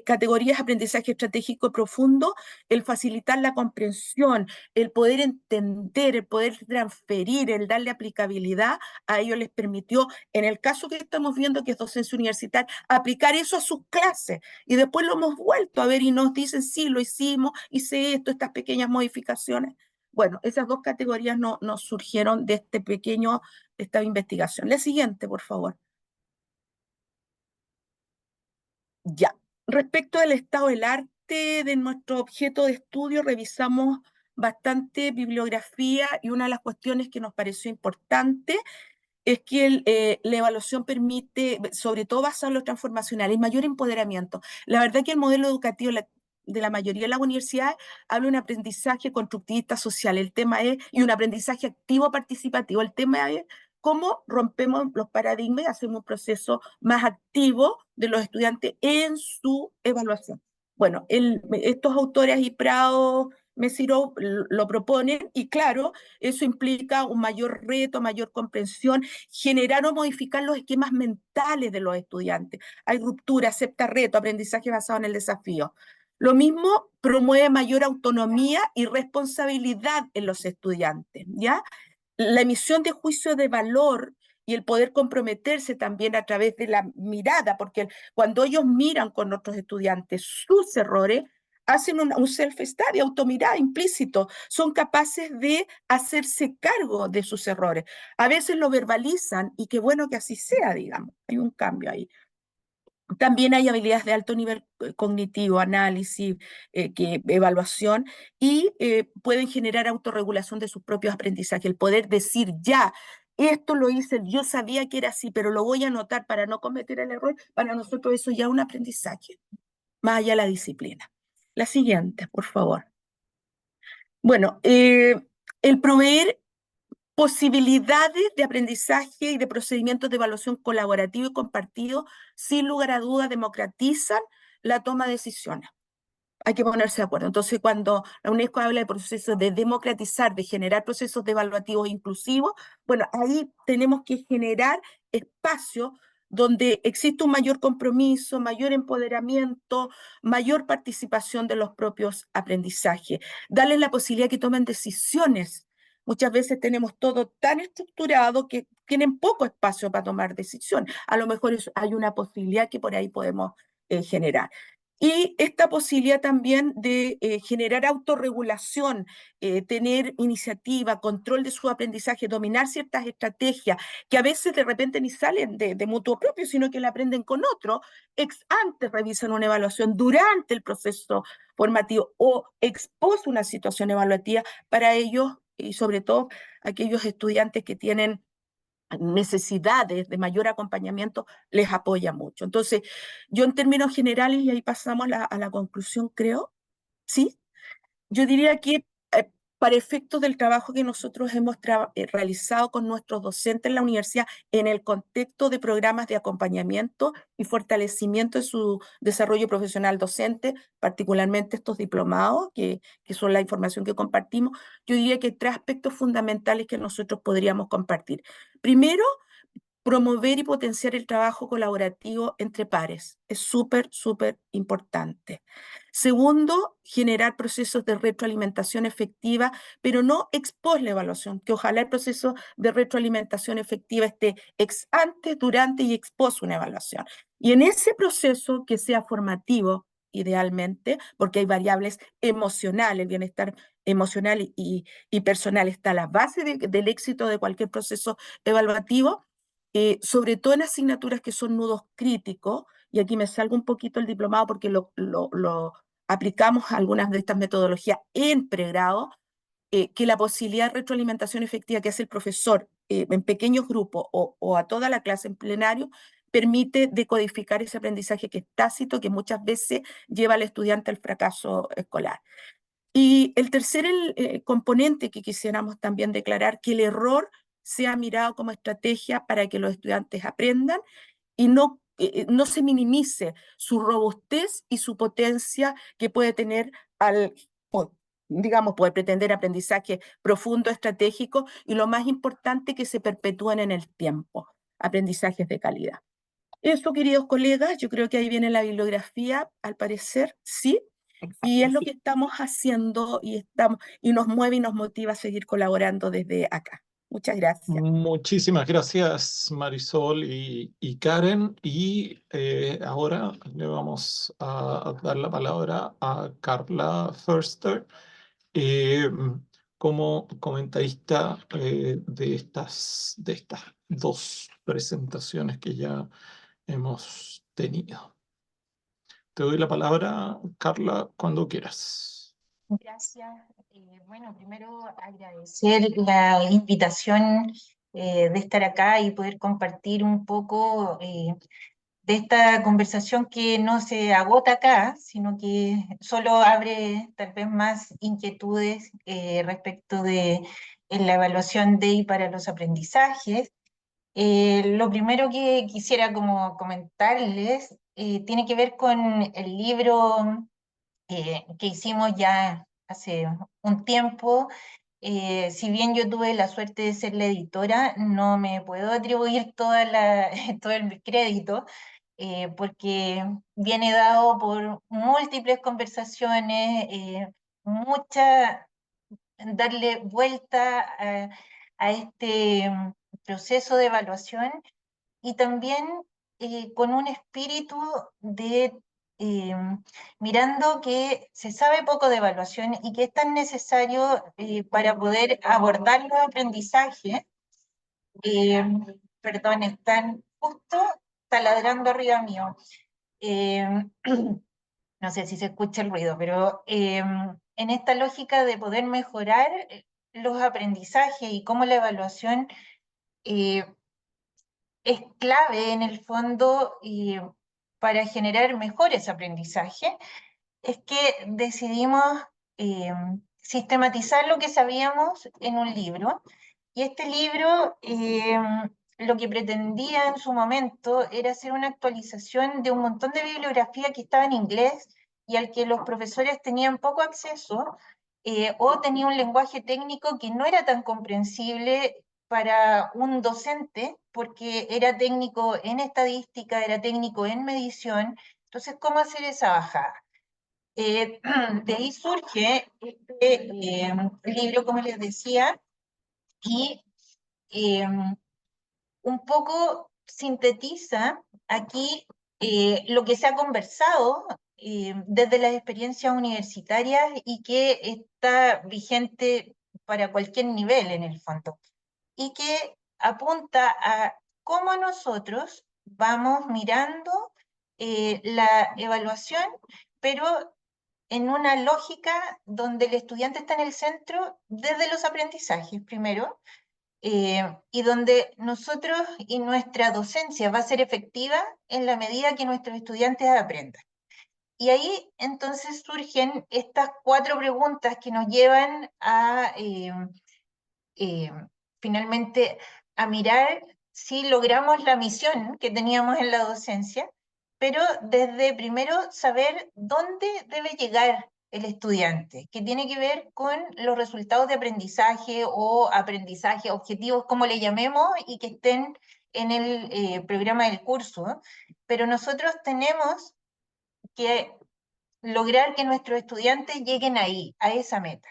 categoría es aprendizaje estratégico profundo, el facilitar la comprensión, el poder entender, el poder transferir, el darle aplicabilidad, a ellos les permitió, en el caso que estamos viendo, que es docencia universitaria, aplicar eso a sus clases, y después lo hemos vuelto a ver y nos dicen, sí, lo hicimos, hice esto, estas pequeñas modificaciones. Bueno, esas dos categorías nos surgieron de esta investigación. La siguiente, por favor. Ya. Respecto al estado del arte de nuestro objeto de estudio, revisamos bastante bibliografía y una de las cuestiones que nos pareció importante es que la evaluación permite, sobre todo basado en lo transformacional, el mayor empoderamiento. La verdad que el modelo educativo de la mayoría de las universidades habla de un aprendizaje constructivista social, el tema es, y un aprendizaje activo participativo. El tema es cómo rompemos los paradigmas y hacemos un proceso más activo de los estudiantes en su evaluación. Bueno, estos autores y Prado, Mezirow lo proponen, y claro, eso implica un mayor reto, mayor comprensión, generar o modificar los esquemas mentales de los estudiantes. Hay ruptura, acepta reto, aprendizaje basado en el desafío. Lo mismo promueve mayor autonomía y responsabilidad en los estudiantes, ¿ya? La emisión de juicio de valor y el poder comprometerse también a través de la mirada, porque cuando ellos miran con otros estudiantes sus errores, hacen un self-study, automirada implícito, son capaces de hacerse cargo de sus errores. A veces lo verbalizan y qué bueno que así sea, digamos, hay un cambio ahí. También hay habilidades de alto nivel cognitivo, análisis, evaluación, y pueden generar autorregulación de sus propios aprendizajes, el poder decir ya, esto lo hice, yo sabía que era así, pero lo voy a anotar para no cometer el error. Para nosotros eso ya es un aprendizaje, más allá de la disciplina. La siguiente, por favor. Bueno, el proveer posibilidades de aprendizaje y de procedimientos de evaluación colaborativo y compartido, sin lugar a dudas, democratizan la toma de decisiones. Hay que ponerse de acuerdo. Entonces, cuando la UNESCO habla de procesos de democratizar, de generar procesos de evaluativos inclusivos, bueno, ahí tenemos que generar espacios donde existe un mayor compromiso, mayor empoderamiento, mayor participación de los propios aprendizajes. Darles la posibilidad que tomen decisiones. Muchas veces tenemos todo tan estructurado que tienen poco espacio para tomar decisiones. A lo mejor hay una posibilidad que por ahí podemos generar. Y esta posibilidad también de generar autorregulación, tener iniciativa, control de su aprendizaje, dominar ciertas estrategias que a veces de repente ni salen de mutuo propio, sino que la aprenden con otro, ex antes revisan una evaluación durante el proceso formativo o expone una situación evaluativa para ellos, y sobre todo aquellos estudiantes que tienen necesidades de mayor acompañamiento, les apoya mucho. Entonces, yo en términos generales, y ahí pasamos a la conclusión, creo, ¿sí? Yo diría que para efectos del trabajo que nosotros hemos realizado con nuestros docentes en la universidad, en el contexto de programas de acompañamiento y fortalecimiento de su desarrollo profesional docente, particularmente estos diplomados, que son la información que compartimos, yo diría que hay 3 aspectos fundamentales que nosotros podríamos compartir. Primero, promover y potenciar el trabajo colaborativo entre pares. Es súper, súper importante. Segundo, generar procesos de retroalimentación efectiva, pero no ex post la evaluación, que ojalá el proceso de retroalimentación efectiva esté ex ante, durante y ex post una evaluación. Y en ese proceso que sea formativo, idealmente, porque hay variables emocionales, el bienestar emocional y personal está a la base del éxito de cualquier proceso evaluativo, sobre todo en asignaturas que son nudos críticos, y aquí me salgo un poquito el diplomado porque lo aplicamos a algunas de estas metodologías en pregrado, que la posibilidad de retroalimentación efectiva que hace el profesor en pequeños grupos o a toda la clase en plenario, permite decodificar ese aprendizaje que es tácito, que muchas veces lleva al estudiante al fracaso escolar. Y el tercer componente que quisiéramos también declarar, que el error sea mirado como estrategia para que los estudiantes aprendan y no se minimice su robustez y su potencia que puede tener digamos, poder pretender aprendizaje profundo, estratégico y lo más importante, que se perpetúen en el tiempo, aprendizajes de calidad. Eso, queridos colegas, yo creo que ahí viene la bibliografía, al parecer, sí, y Exacto, es lo sí. que estamos haciendo y nos mueve y nos motiva a seguir colaborando desde acá. Muchas gracias. Muchísimas gracias, Marisol y Karen. Y ahora le vamos a dar la palabra a Carla Förster como comentarista de estas dos presentaciones que ya hemos tenido. Te doy la palabra, Carla, cuando quieras. Gracias. Bueno, primero agradecer la invitación de estar acá y poder compartir un poco de esta conversación que no se agota acá, sino que solo abre tal vez más inquietudes respecto de la evaluación de y para los aprendizajes. Lo primero que quisiera como comentarles tiene que ver con el libro que hicimos ya hace un tiempo. Si bien yo tuve la suerte de ser la editora, no me puedo atribuir todo el crédito, porque viene dado por múltiples conversaciones, darle vuelta a este proceso de evaluación, y también con un espíritu de mirando que se sabe poco de evaluación y que es tan necesario para poder abordar los aprendizajes. eh, Perdón, están justo taladrando arriba mío. Eh, no sé si se escucha el ruido, pero en esta lógica de poder mejorar los aprendizajes y cómo la evaluación eh, es clave en el fondo para generar mejores aprendizajes, es que decidimos eh, sistematizar lo que sabíamos en un libro. Y este libro lo que pretendía en su momento era hacer una actualización de un montón de bibliografía que estaba en inglés y al que los profesores tenían poco acceso, o tenía un lenguaje técnico que no era tan comprensible para un docente, porque era técnico en estadística, era técnico en medición. Entonces, ¿cómo hacer esa bajada? De ahí surge este libro, como les decía, y un poco sintetiza aquí lo que se ha conversado desde las experiencias universitarias y que está vigente para cualquier nivel en el fondo, y que apunta a cómo nosotros vamos mirando la evaluación, pero en una lógica donde el estudiante está en el centro desde los aprendizajes primero, y donde nosotros y nuestra docencia va a ser efectiva en la medida que nuestros estudiantes aprendan. Y ahí entonces surgen estas 4 preguntas que nos llevan a finalmente a mirar si logramos la misión que teníamos en la docencia, pero desde primero saber dónde debe llegar el estudiante, que tiene que ver con los resultados de aprendizaje o aprendizaje objetivos, como le llamemos, y que estén en el programa del curso. Pero nosotros tenemos que lograr que nuestros estudiantes lleguen ahí, a esa meta.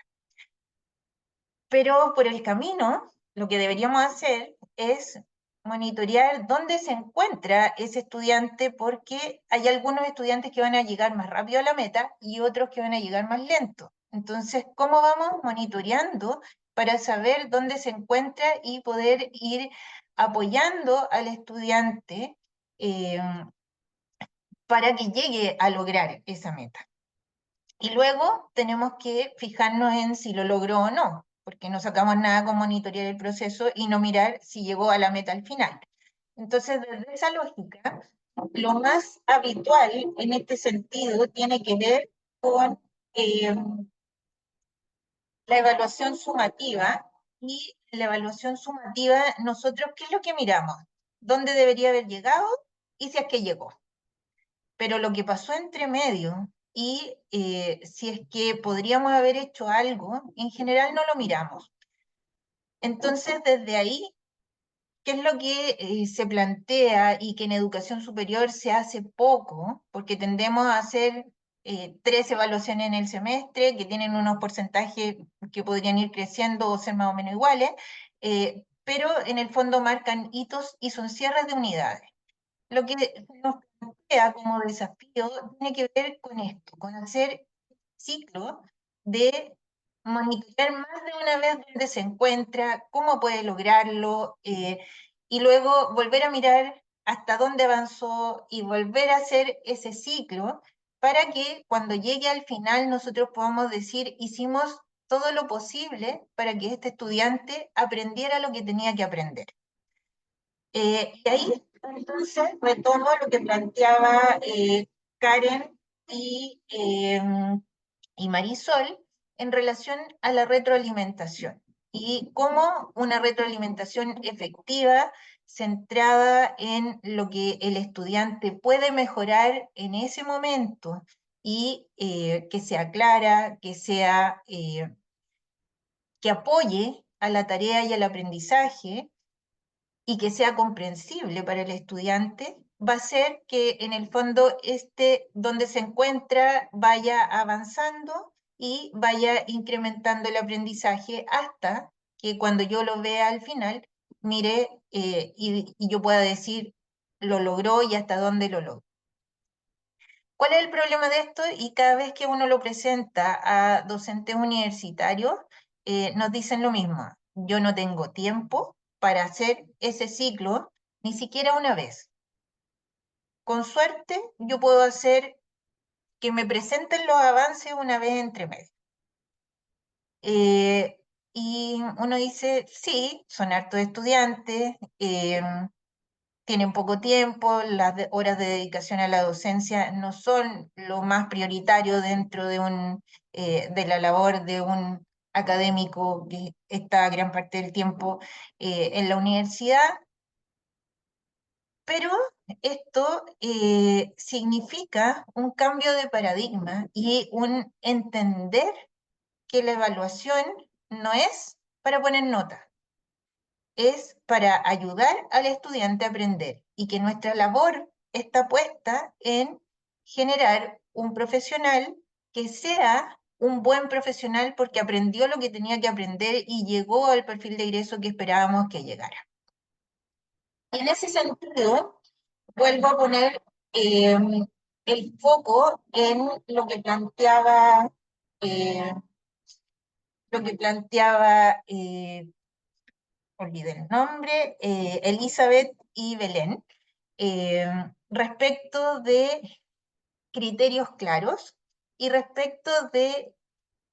Pero por el camino, lo que deberíamos hacer es monitorear dónde se encuentra ese estudiante, porque hay algunos estudiantes que van a llegar más rápido a la meta y otros que van a llegar más lento. Entonces, ¿cómo vamos monitoreando para saber dónde se encuentra y poder ir apoyando al estudiante para que llegue a lograr esa meta? Y luego tenemos que fijarnos en si lo logró o no, porque no sacamos nada con monitorear el proceso y no mirar si llegó a la meta al final. Entonces, desde esa lógica, lo más habitual en este sentido tiene que ver con la evaluación sumativa. Y la evaluación sumativa, nosotros, ¿qué es lo que miramos? ¿Dónde debería haber llegado y si es que llegó? Pero lo que pasó entre medio y si es que podríamos haber hecho algo, en general no lo miramos. Entonces, desde ahí, ¿qué es lo que se plantea y que en educación superior se hace poco? Porque tendemos a hacer 3 evaluaciones en el semestre que tienen unos porcentajes que podrían ir creciendo o ser más o menos iguales, pero en el fondo marcan hitos y son cierres de unidades. Lo que nos plantea como desafío tiene que ver con esto, con hacer ciclo de monitorear más de una vez dónde se encuentra, cómo puede lograrlo, y luego volver a mirar hasta dónde avanzó y volver a hacer ese ciclo para que cuando llegue al final nosotros podamos decir, hicimos todo lo posible para que este estudiante aprendiera lo que tenía que aprender. Y ahí entonces retomo lo que planteaba Karen y Marisol en relación a la retroalimentación y cómo una retroalimentación efectiva, centrada en lo que el estudiante puede mejorar en ese momento y que sea clara, que apoye a la tarea y al aprendizaje, y que sea comprensible para el estudiante, va a ser que en el fondo donde se encuentra vaya avanzando y vaya incrementando el aprendizaje hasta que cuando yo lo vea al final, mire y yo pueda decir lo logró y hasta dónde lo logró. ¿Cuál es el problema de esto? Y cada vez que uno lo presenta a docentes universitarios, nos dicen lo mismo. Yo no tengo tiempo para hacer ese ciclo ni siquiera una vez. Con suerte, yo puedo hacer que me presenten los avances una vez entre medio. Y uno dice, sí, son hartos estudiantes, tienen poco tiempo, las horas de dedicación a la docencia no son lo más prioritario dentro de la labor de un académico que está gran parte del tiempo en la universidad, pero esto significa un cambio de paradigma y un entender que la evaluación no es para poner nota, es para ayudar al estudiante a aprender y que nuestra labor está puesta en generar un profesional que sea un buen profesional porque aprendió lo que tenía que aprender y llegó al perfil de egreso que esperábamos que llegara. Y en ese sentido, vuelvo a poner el foco en lo que planteaba, olvidé el nombre, Elizabeth y Belén, respecto de criterios claros y respecto de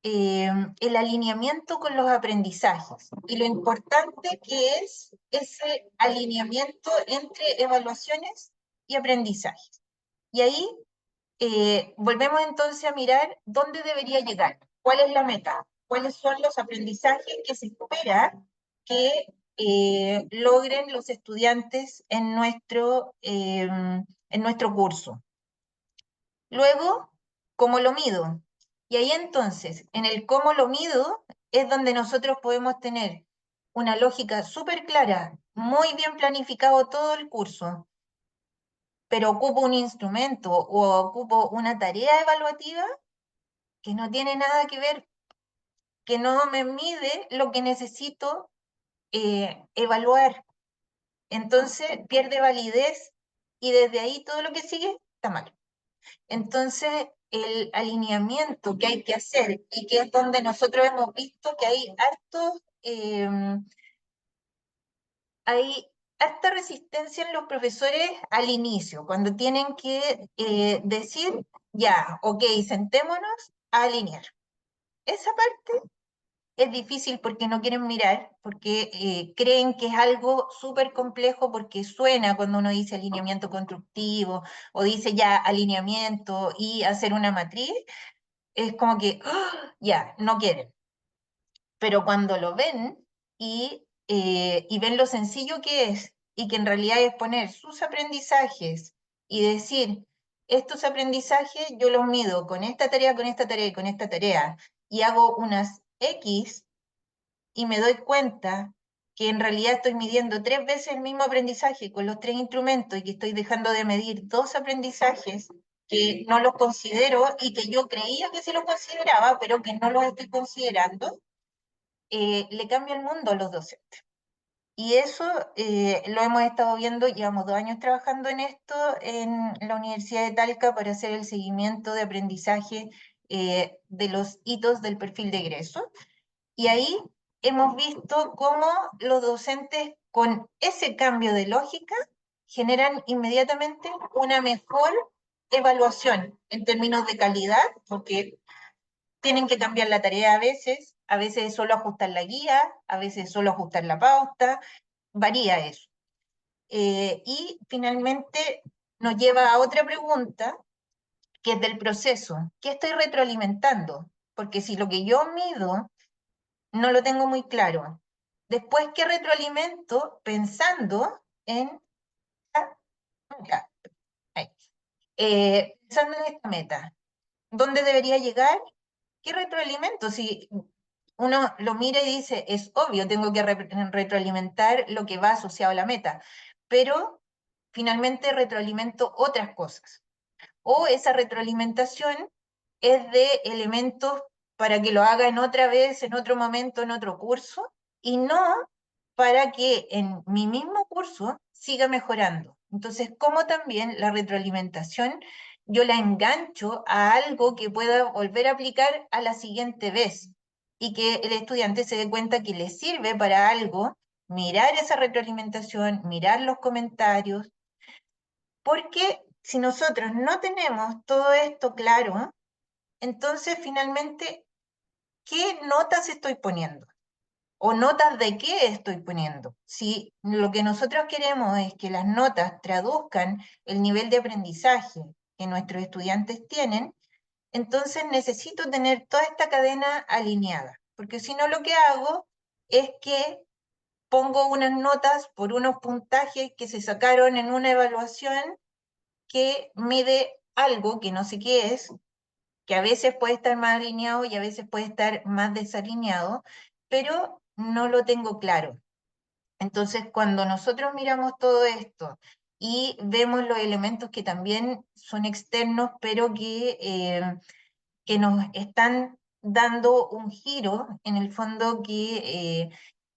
el alineamiento con los aprendizajes y lo importante que es ese alineamiento entre evaluaciones y aprendizajes. Y ahí volvemos entonces a mirar dónde debería llegar, cuál es la meta, cuáles son los aprendizajes que se espera que logren los estudiantes en nuestro curso. Luego, ¿cómo lo mido? Y ahí entonces, en el cómo lo mido, es donde nosotros podemos tener una lógica súper clara, muy bien planificado todo el curso, pero ocupo un instrumento o ocupo una tarea evaluativa que no tiene nada que ver, que no me mide lo que necesito evaluar. Entonces pierde validez y desde ahí todo lo que sigue está mal. Entonces el alineamiento que hay que hacer y que es donde nosotros hemos visto que hay harta resistencia en los profesores al inicio, cuando tienen que decir, ya, ok, sentémonos a alinear. Esa parte es difícil porque no quieren mirar, porque creen que es algo súper complejo porque suena cuando uno dice alineamiento constructivo o dice ya alineamiento y hacer una matriz, es como que ¡ah! Ya, no quieren. Pero cuando lo ven y ven lo sencillo que es y que en realidad es poner sus aprendizajes y decir, estos aprendizajes yo los mido con esta tarea, con esta tarea y con esta tarea, y hago unas X y me doy cuenta que en realidad estoy midiendo 3 veces el mismo aprendizaje con los 3 instrumentos y que estoy dejando de medir 2 aprendizajes que no los considero y que yo creía que sí los consideraba, pero que no los estoy considerando, le cambia el mundo a los docentes. Y eso lo hemos estado viendo, llevamos 2 años trabajando en esto en la Universidad de Talca para hacer el seguimiento de aprendizaje de los hitos del perfil de egreso. Y ahí hemos visto cómo los docentes con ese cambio de lógica generan inmediatamente una mejor evaluación en términos de calidad, porque tienen que cambiar la tarea a veces es solo ajustar la guía, a veces es solo ajustar la pauta, varía eso. Y finalmente nos lleva a otra pregunta, que es del proceso. ¿Qué estoy retroalimentando? Porque si lo que yo mido no lo tengo muy claro, después, ¿qué retroalimento pensando en esta meta? Ahí. Pensando en esta meta, ¿dónde debería llegar? ¿Qué retroalimento? Si uno lo mira y dice, es obvio, tengo que retroalimentar lo que va asociado a la meta, pero finalmente retroalimento otras cosas. O esa retroalimentación es de elementos para que lo haga en otra vez, en otro momento, en otro curso, y no para que en mi mismo curso siga mejorando. Entonces, como también la retroalimentación yo la engancho a algo que pueda volver a aplicar a la siguiente vez y que el estudiante se dé cuenta que le sirve para algo, mirar esa retroalimentación, mirar los comentarios, porque si nosotros no tenemos todo esto claro, entonces finalmente, ¿qué notas estoy poniendo? ¿O notas de qué estoy poniendo? Si lo que nosotros queremos es que las notas traduzcan el nivel de aprendizaje que nuestros estudiantes tienen, entonces necesito tener toda esta cadena alineada, porque si no lo que hago es que pongo unas notas por unos puntajes que se sacaron en una evaluación que mide algo que no sé qué es, que a veces puede estar más alineado y a veces puede estar más desalineado, pero no lo tengo claro. Entonces, cuando nosotros miramos todo esto y vemos los elementos que también son externos, pero que nos están dando un giro, en el fondo que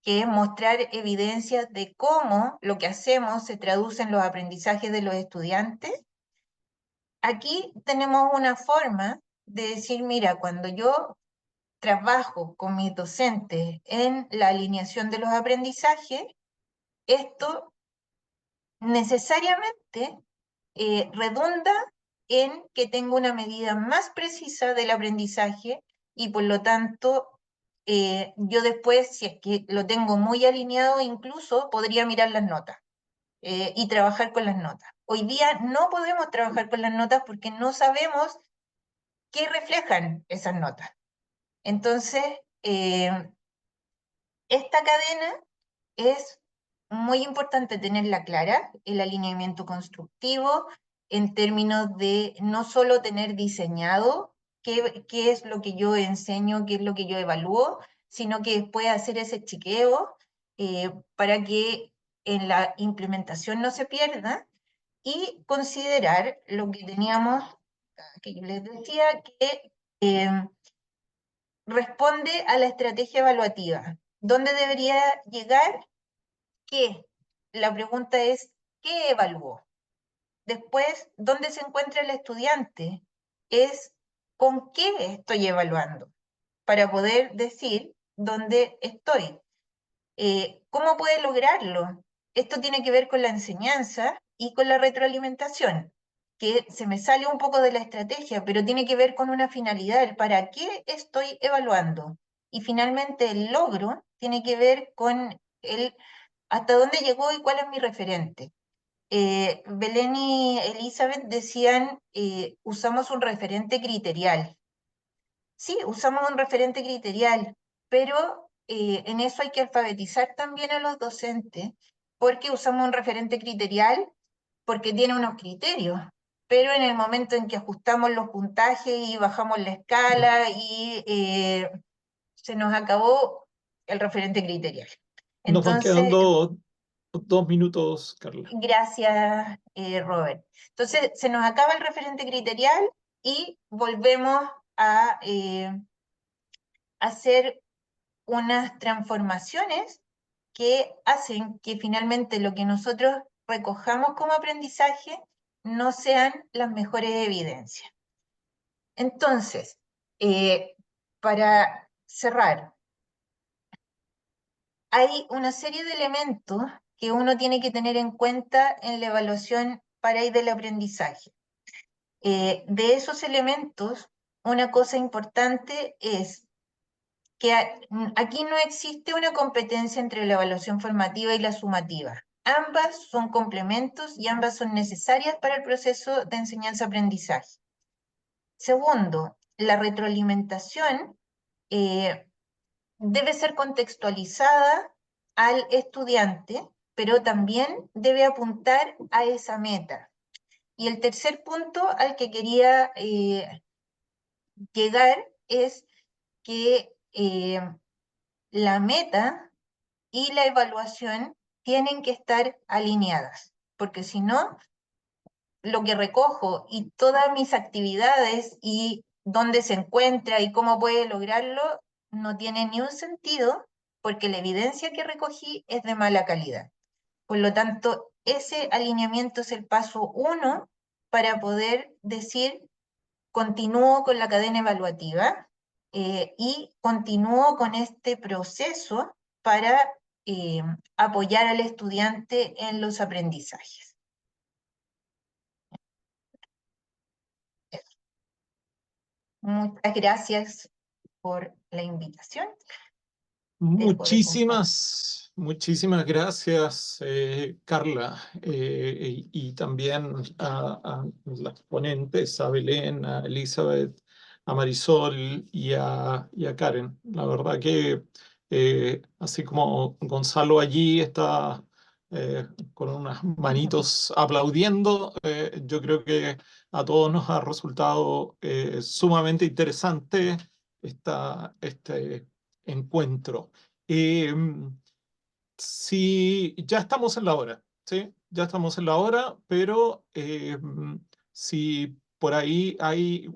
es mostrar evidencias de cómo lo que hacemos se traduce en los aprendizajes de los estudiantes. Aquí tenemos una forma de decir, mira, cuando yo trabajo con mis docentes en la alineación de los aprendizajes, esto necesariamente redunda en que tengo una medida más precisa del aprendizaje y por lo tanto yo después, si es que lo tengo muy alineado, incluso podría mirar las notas y trabajar con las notas. Hoy día no podemos trabajar con las notas porque no sabemos qué reflejan esas notas. Entonces, esta cadena es muy importante tenerla clara, el alineamiento constructivo, en términos de no solo tener diseñado qué es lo que yo enseño, qué es lo que yo evalúo, sino que después hacer ese chequeo para que en la implementación no se pierda y considerar lo que teníamos, que yo les decía, que responde a la estrategia evaluativa. ¿Dónde debería llegar? ¿Qué? La pregunta es, ¿qué evaluó? Después, ¿dónde se encuentra el estudiante? Es, ¿con qué estoy evaluando? Para poder decir dónde estoy. ¿Cómo puede lograrlo? Esto tiene que ver con la enseñanza y con la retroalimentación, que se me sale un poco de la estrategia, pero tiene que ver con una finalidad, el para qué estoy evaluando. Y finalmente el logro tiene que ver con el hasta dónde llegó y cuál es mi referente. Belén y Elizabeth decían, usamos un referente criterial. Sí, usamos un referente criterial, pero en eso hay que alfabetizar también a los docentes, porque usamos un referente criterial porque tiene unos criterios, pero en el momento en que ajustamos los puntajes y bajamos la escala y se nos acabó el referente criterial. Nos van Entonces, quedando 2 minutos, Carla. gracias, Robert. Entonces, se nos acaba el referente criterial y volvemos a hacer unas transformaciones que hacen que finalmente lo que nosotros recojamos como aprendizaje no sean las mejores evidencias. Entonces, para cerrar, hay una serie de elementos que uno tiene que tener en cuenta en la evaluación para y del aprendizaje. De esos elementos, una cosa importante es que aquí no existe una competencia entre la evaluación formativa y la sumativa. Ambas son complementos y ambas son necesarias para el proceso de enseñanza-aprendizaje. Segundo, la retroalimentación debe ser contextualizada al estudiante, pero también debe apuntar a esa meta. Y el tercer punto al que quería llegar es que la meta y la evaluación tienen que estar alineadas, porque si no, lo que recojo y todas mis actividades y dónde se encuentra y cómo puede lograrlo, no tiene ni un sentido, porque la evidencia que recogí es de mala calidad. Por lo tanto, ese alineamiento es el paso 1 para poder decir, continúo con la cadena evaluativa y continúo con este proceso para apoyar al estudiante en los aprendizajes. Muchas gracias por la invitación. Muchísimas gracias, Carla, y también a las ponentes, a Belén, a Elizabeth, a Marisol y a Karen. La verdad que así como Gonzalo allí está con unas manitos aplaudiendo, yo creo que a todos nos ha resultado sumamente interesante este encuentro. Sí, ya estamos en la hora, ¿sí? Ya estamos en la hora, pero si por ahí hay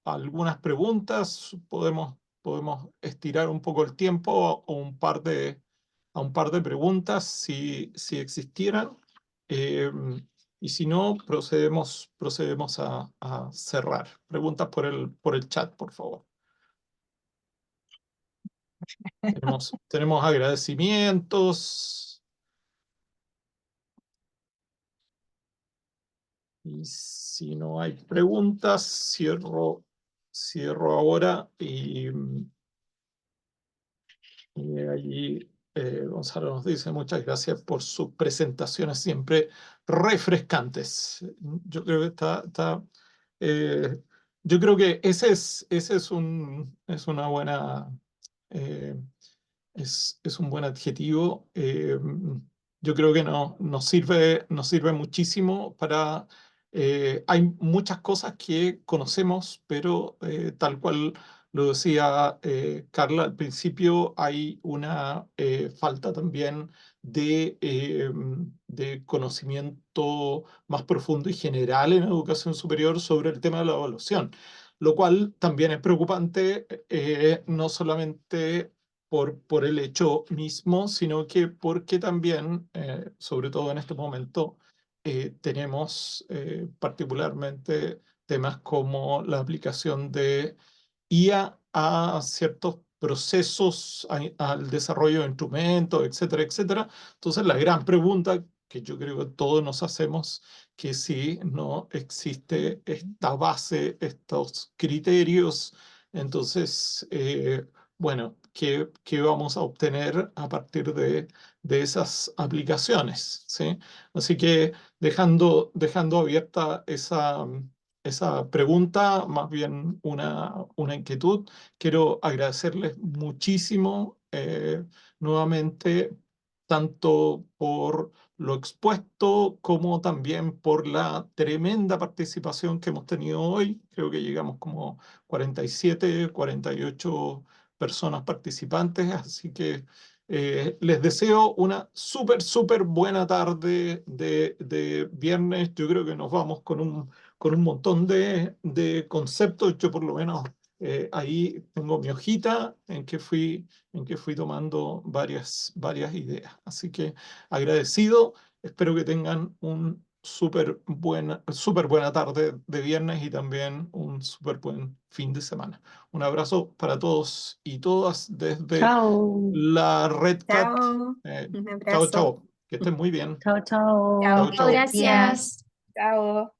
algunas preguntas, podemos estirar un poco el tiempo o a un par de preguntas si existieran. Y si no, procedemos a cerrar. Preguntas por el chat, por favor. Tenemos agradecimientos. Y si no hay preguntas, cierro ahora y allí Gonzalo nos dice muchas gracias por sus presentaciones siempre refrescantes. Yo creo que yo creo que ese es una buena es un buen adjetivo. Yo creo que nos sirve muchísimo para... hay muchas cosas que conocemos, pero tal cual lo decía Carla al principio, hay una falta también de conocimiento más profundo y general en educación superior sobre el tema de la evaluación, lo cual también es preocupante, no solamente por el hecho mismo, sino que porque también, sobre todo en este momento, tenemos particularmente temas como la aplicación de IA a ciertos procesos, al desarrollo de instrumentos, etcétera, etcétera. Entonces, la gran pregunta que yo creo que todos nos hacemos, que si no existe esta base, estos criterios, entonces, bueno, ¿qué vamos a obtener a partir de esas aplicaciones? ¿Sí? Así que dejando abierta esa pregunta, más bien una inquietud, quiero agradecerles muchísimo nuevamente tanto por lo expuesto como también por la tremenda participación que hemos tenido hoy. Creo que llegamos como 47, 48 personas participantes, así que les deseo una súper buena tarde de viernes. Yo creo que nos vamos con un montón de conceptos. Yo por lo menos ahí tengo mi hojita en que fui tomando varias ideas. Así que agradecido, espero que tengan un súper buena tarde de viernes y también un súper buen fin de semana. Un abrazo para todos y todas desde Chao. la Red Cat. Chao, un Chao, abrazo. chao. Que estén muy bien. Chao, chao. Chao, Chao, que chao. estés bien. Gracias. Chao.